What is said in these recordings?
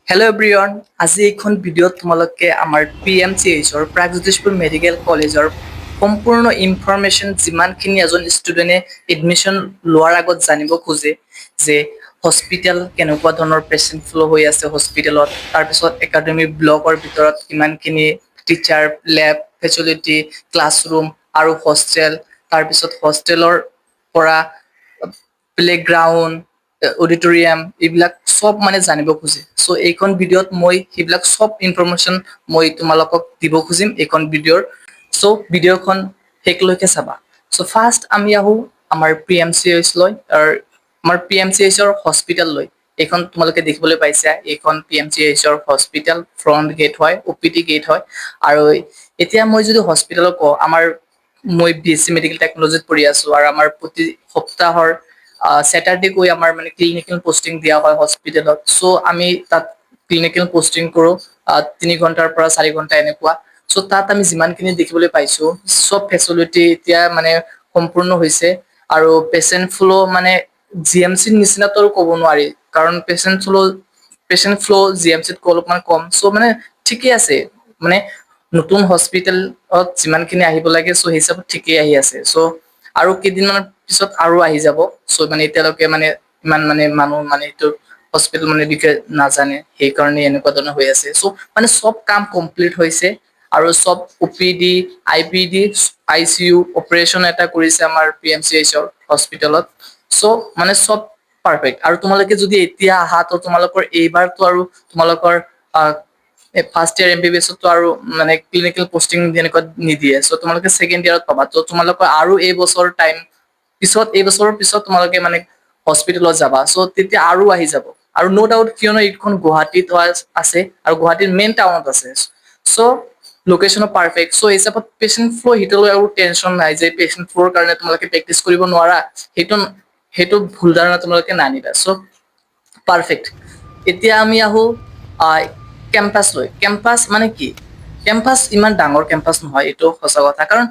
Hello' everyone, আজি এইখন ভিডিঅ'ত তোমালোকে আমাৰ PMCHৰ প্ৰাগজ্যোতিষপুৰ মেডিকেল কলেজৰ সম্পূৰ্ণ ইনফৰমেশ্যন যিমানখিনি এজন ষ্টুডেণ্টে এডমিশ্যন লোৱাৰ আগত জানিব খোজে যে হস্পিটেল কেনেকুৱা ধৰণৰ পেচেণ্ট ফ্ল' হৈ আছে হস্পিটেলত, তাৰপিছত একাডেমিক ব্লকৰ ভিতৰত কিমানখিনি টিচাৰ, লেব ফেচিলিটি, ক্লাছৰুম আৰু হোষ্টেল, তাৰপিছত হোষ্টেলৰ পৰা প্লেগ্ৰাউণ্ড, অডিটৰিয়াম এইবিলাক সব মানে জানিব খোজে। চ' এইখন ভিডিঅ'ত মই সেইবিলাক সব ইনফৰমেশ্যন মই তোমালোকক দিব খুজিম এইখন ভিডিঅ'ৰ। চ' ভিডিঅ'খন শেষলৈকে চাবা। চ' ফাৰ্ষ্ট আমি আহোঁ আমাৰ PMCH লৈ, আমাৰ PMCHৰ হস্পিটেল লৈ। এইখন তোমালোকে দেখিবলৈ পাইছা, এইখন PMCHৰ হস্পিটেল ফ্ৰণ্ট গেট হয়, OPD গেট হয়। আৰু এতিয়া মই যদি হস্পিটেলত কওঁ, মই BSc মেডিকেল টেকনলজিত পঢ়ি আছো আৰু আমাৰ প্ৰতি সপ্তাহৰ চেটাৰডে গৈ আমাৰ মানে ক্লিনিকেল পষ্টিং দিয়া হয় হস্পিটেলত। চ' আমি তাত ক্লিনিকেল পষ্টিং কৰো 3 ঘণ্টাৰ পৰা 4 ঘণ্টা এনেকুৱা। চ' তাত আমি যিমানখিনি দেখিবলৈ পাইছো চব ফেচিলিটি এতিয়া মানে সম্পূৰ্ণ হৈছে আৰু পেচেণ্ট ফ্ল' মানে GMCৰ নিচিনাতো আৰু ক'ব নোৱাৰি, কাৰণ পেচেণ্ট ফ্ল' GMCতকৈ অলপমান কম। চ' মানে ঠিকে আছে, মানে নতুন হস্পিটেলত যিমানখিনি আহিব লাগে চ' সেই হিচাপত ঠিকেই আহি আছে। চ' আৰু কেইদিনমানৰ পিছত আৰু আহি যাব। চ' মানে এতিয়ালৈকে মানে ইমান মানে মানুহ মানে এইটো হস্পিটেল মানে বিষয়ে নাজানে, সেইকাৰণে এনেকুৱা ধৰণৰ হৈ আছে। চ' মানে চব কাম কমপ্লিট হৈছে আৰু চব OPD, IPD, ICU অপাৰেশ্যন এটা কৰিছে আমাৰ PMCHৰ হস্পিটেলত। চ' মানে চব পাৰফেক্ট। আৰু তোমালোকে যদি এতিয়া আহা তো তোমালোকৰ এইবাৰতো আৰু তোমালোকৰ ফাৰ্ষ্ট ইয়াৰ MBBSতো আৰু মানে ক্লিনিকেল পষ্টিং যেনেকুৱা নিদিয়ে। চ' তোমালোকে ছেকেণ্ড ইয়াৰত পাবা। ত' তোমালোকৰ আৰু এইবছৰ টাইম এইবছৰৰ পিছত তোমালোকে মানে হস্পিটেলত যাবা। চ' তেতিয়া আৰু আহি যাব। আৰু ন' ডাউট, কিয়নো এইখন গুৱাহাটীত আছে আৰু গুৱাহাটীৰ মেইন টাউনত আছে। চ' লোকেশ্যনো পাৰফেক্ট। চ' হিচাপত পেচেণ্ট ফ্ল' সিটোলৈ আৰু টেনচন নাই যে পেচেণ্ট ফ্ল'ৰ কাৰণে তোমালোকে প্ৰেক্টিচ কৰিব নোৱাৰা, সেইটো ভুল ধাৰণা তোমালোকে নানিবা। চ' পাৰফেক্ট। এতিয়া আমি আহো কেম্পাছ লৈ। কেম্পাছ মানে কি? কেম্পাছ ইমান ডাঙৰ কেম্পাছ নহয়, এইটো সঁচা কথা। কাৰণ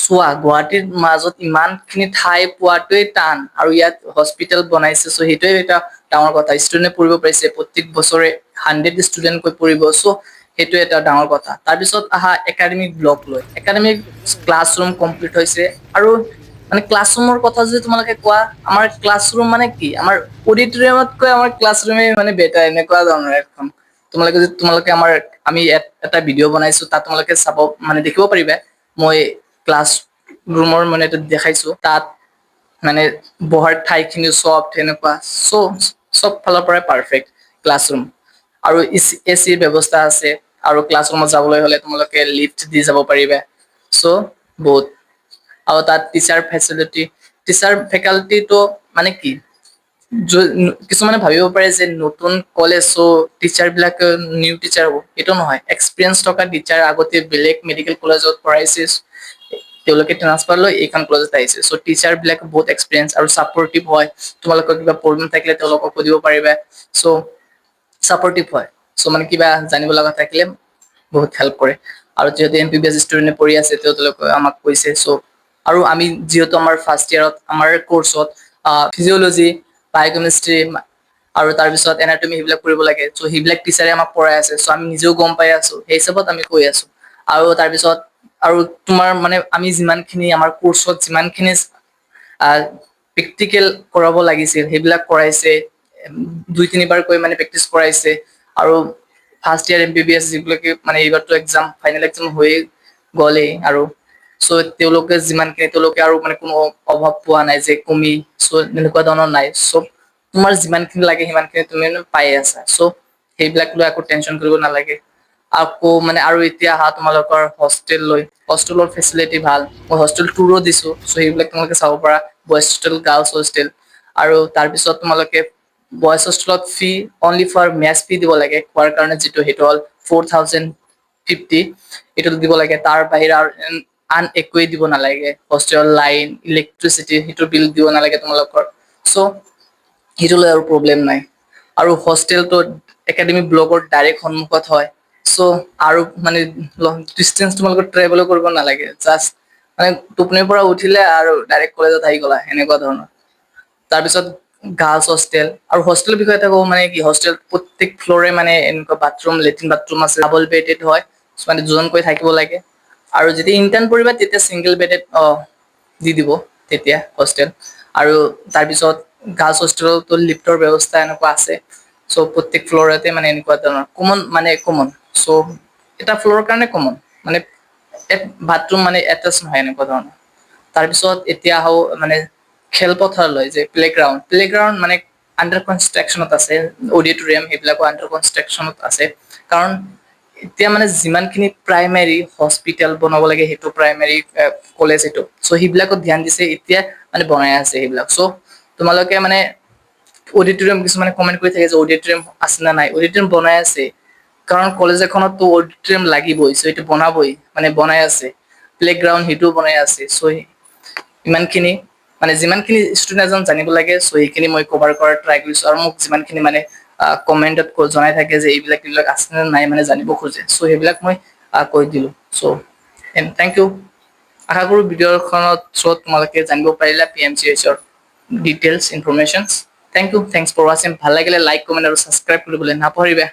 চোৱা, গুৱাহাটীৰ মাজত ইমানখিনি ঠাই পোৱাটোৱে টান, আৰু ইয়াত হস্পিটেল বনাইছে। চ' সেইটোৱে এটা ডাঙৰ কথা। ষ্টুডেণ্টে পঢ়িব পাৰিছে, প্ৰত্যেক বছৰে 100 ষ্টুডেণ্টকৈ পঢ়িব। চ' সেইটো এটা ডাঙৰ কথা। তাৰপিছত আহা একাডেমিক ব্লক লৈ। একাডেমিক ক্লাছৰুম কমপ্লিট হৈছে। আৰু মানে ক্লাছৰুমৰ কথা যদি তোমালোকে কোৱা, আমাৰ ক্লাছৰুম মানে কি, আমাৰ অডিটৰিয়ামতকৈ আমাৰ ক্লাছৰুমে মানে বেটাৰ, এনেকুৱা ধৰণৰ এখন। আমি এটা ভিডিঅ' বনাইছো, তাত তোমালোকে মানে দেখিব পাৰিবা। মই ক্লাছ ৰুমৰ মানে দেখাইছো, তাত মানে বহাৰ ঠাইখিনি চব তেনেকুৱা। চব ফালৰ পৰাই পাৰফেক্ট ক্লাছৰুম। আৰু AC ব্যৱস্থা আছে। আৰু ক্লাছৰুমত যাবলৈ হলে তোমালোকে লিফ্ট দি যাব পাৰিবা। চ' বহুত। আৰু তাত টিচাৰ ফেকাল্টিটো মানে কি, কিছুমানে ভাবিব পাৰে যে নতুন কলেজ, চ' টিচাৰ বিলাকে নিউ টিচাৰ হ'ব। এইটো নহয়, এক্সপিৰিয়েঞ্চ থকা টিচাৰ আগতে বেলেগ মেডিকেল কলেজত পঢ়াইছে, তেওঁলোকে ট্ৰান্সফাৰ লৈ এইখন কলেজত আহিছে। চ' টিচাৰ বিলাক বহুত এক্সপিৰিয়েঞ্চ আৰু চাপৰ্টিভ হয়। তোমালোকৰ কিবা প্ৰব্লেম থাকিলে তেওঁলোকক সুধিব পাৰিবা। চ' চাপৰ্টিভ হয়। চ' মানে কিবা জানিব লগা থাকিলে বহুত হেল্প কৰে। আৰু যিহেতু MBBS ষ্টুডেণ্টে পঢ়ি আছে, তেওঁলোকে আমাক কৈছে। চ' আৰু আমি যিহেতু আমাৰ ফাৰ্ষ্ট ইয়াৰত আমাৰ কৰ্চত ফিজিঅলজি, বায়'কেমিষ্ট্ৰি আৰু তাৰপিছত এনাটমি সেইবিলাক কৰিব লাগে। চ' সেইবিলাক টিচাৰে আমাক পঢ়াই আছে। চ' আমি নিজেও গম পাই আছো, সেই হিচাপত আমি কৈ আছো। আৰু তাৰপিছত আৰু তোমাৰ মানে আমি যিমানখিনি আমাৰ কৰ্চত যিমানখিনি প্ৰেক্টিকেল কৰাব লাগিছিল সেইবিলাক কৰাইছে। 2-3 বাৰকৈ মানে প্ৰেক্টিচ কৰাইছে। আৰু ফাৰ্ষ্ট ইয়াৰ MBBS যিবিলাকে মানে এইবাৰতো ফাইনেল এক্সাম হৈয়ে গ'লেই। আৰু চ' তেওঁলোকে আৰু মানে কোনো অভাৱ পোৱা নাই যে কমি, চ' এনেকুৱা ধৰণৰ নাই। চ' তোমাৰ যিমানখিনি লাগে সিমানখিনি তুমি পাই আছা। চ' সেইবিলাক লৈ আকৌ টেনচন কৰিব নালাগে। আকৌ মানে আৰু এতিয়া আহা তোমালোকৰ হোষ্টেল লৈ। হোষ্টেলৰ ফেচিলিটি ভাল। মই হোষ্টেল টুৰো দিছো। চ' সেইবিলাক তোমালোকে চাব পাৰা, বইজ হোষ্টেল, গাৰ্লছ হোষ্টেল। আৰু তাৰপিছত তোমালোকে বইজ হোষ্টেলত ফি অনলি ফৰ মেছ ফি দিব লাগে খোৱাৰ কাৰণে, সেইটো হ'ল 4050 এইটো দিব লাগে। তাৰ বাহিৰে আৰু আন একোৱেই দিব নালাগে। হোষ্টেলৰ লাইন, ইলেক্ট্ৰিচিটি সেইটো বিল দিব নালাগে তোমালোকৰ। চ' সেইটো লৈ আৰু প্ৰব্লেম নাই। আৰু হোষ্টেলটো একাডেমিক ব্লকৰ ডাইৰেক্ট সন্মুখত হয়। চ' আৰু মানে ডিষ্টেঞ্চ তোমালোকৰ ট্ৰেভেলো কৰিব নালাগে। জাষ্ট মানে টোপনিৰ পৰা উঠিলে আৰু ডাইৰেক্ট কলেজত আহি গ'লা, এনেকুৱা ধৰণৰ। তাৰপিছত গাৰ্লছ হোষ্টেল আৰু হোষ্টেলৰ বিষয়ে এটা ক'ব মানে কি হোষ্টেল প্ৰত্যেক ফ্ল'ৰে মানে এনেকুৱা বাথৰুম লেট্ৰিন বাথৰুম আছে ডাবল বেডেড হয় মানে দুজনকৈ থাকিব লাগে আৰু যেতিয়া ইণ্টাৰ্ণ কৰিবা তেতিয়া ছিংগল বেডেড দি দিব তেতিয়া হোষ্টেল আৰু তাৰপিছত গাৰ্লছ হোষ্টেলতো লিফ্টৰ ব্যৱস্থা এনেকুৱা আছে চ' প্ৰত্যেক ফ্ল'ৰতে মানে এনেকুৱা ধৰণৰ কমন চ' এটা ফ্ল'ৰৰ কাৰণে কমন মানে বাথৰুম মানে এটাচ নহয় এনেকুৱা ধৰণৰ তাৰপিছত এতিয়া আহো মানে খেলপথাৰলৈ যে প্লেগ্ৰাউণ্ড মানে আণ্ডাৰ কনষ্ট্ৰাকশ্যনত আছে অডিটৰিয়াম সেইবিলাকো আণ্ডাৰ কনষ্ট্ৰাকশ্যনত আছে কাৰণ এতিয়া মানে যিমানখিনি প্ৰাইমেৰী হস্পিটেল বনাব লাগে সেইটো প্ৰাইমেৰী কলেজ সেইটো চ' সেইবিলাকত ধ্যান দিছে এতিয়া মানে বনাই আছে সেইবিলাক চ' তোমালোকে মানে অডিটৰিয়াম কিছুমানে কমেণ্ট কৰি থাকে যে অডিটৰিয়াম আছে নে নাই অডিটৰিয়াম বনাই আছে কাৰণ কলেজ এখনততো অডিটৰিয়াম লাগিবই চ' এইটো বনাবই মানে বনাই আছে প্লেগ্ৰাউণ্ড সেইটোও বনাই আছে চ' ইমানখিনি মানে যিমানখিনি ষ্টুডেণ্ট এজন জানিব লাগে চ' সেইখিনি মই কভাৰ কৰাৰ ট্ৰাই কৰিছোঁ আৰু মোক যিমানখিনি মানে কমেণ্টত জনাই থাকে যে এইবিলাক আছে নে নাই মানে জানিব খোজে চ' সেইবিলাক মই কৈ দিলোঁ চ' থেংক ইউ আশা কৰোঁ ভিডিঅ'খনত থ্ৰুত তোমালোকে জানিব পাৰিলা PMCHৰ details informations thank you thanks for ৱাচিং ভাল লাগিলে লাইক কমেণ্ট আৰু ছাবস্ক্ৰাইব কৰিবলৈ নাপাহৰিবা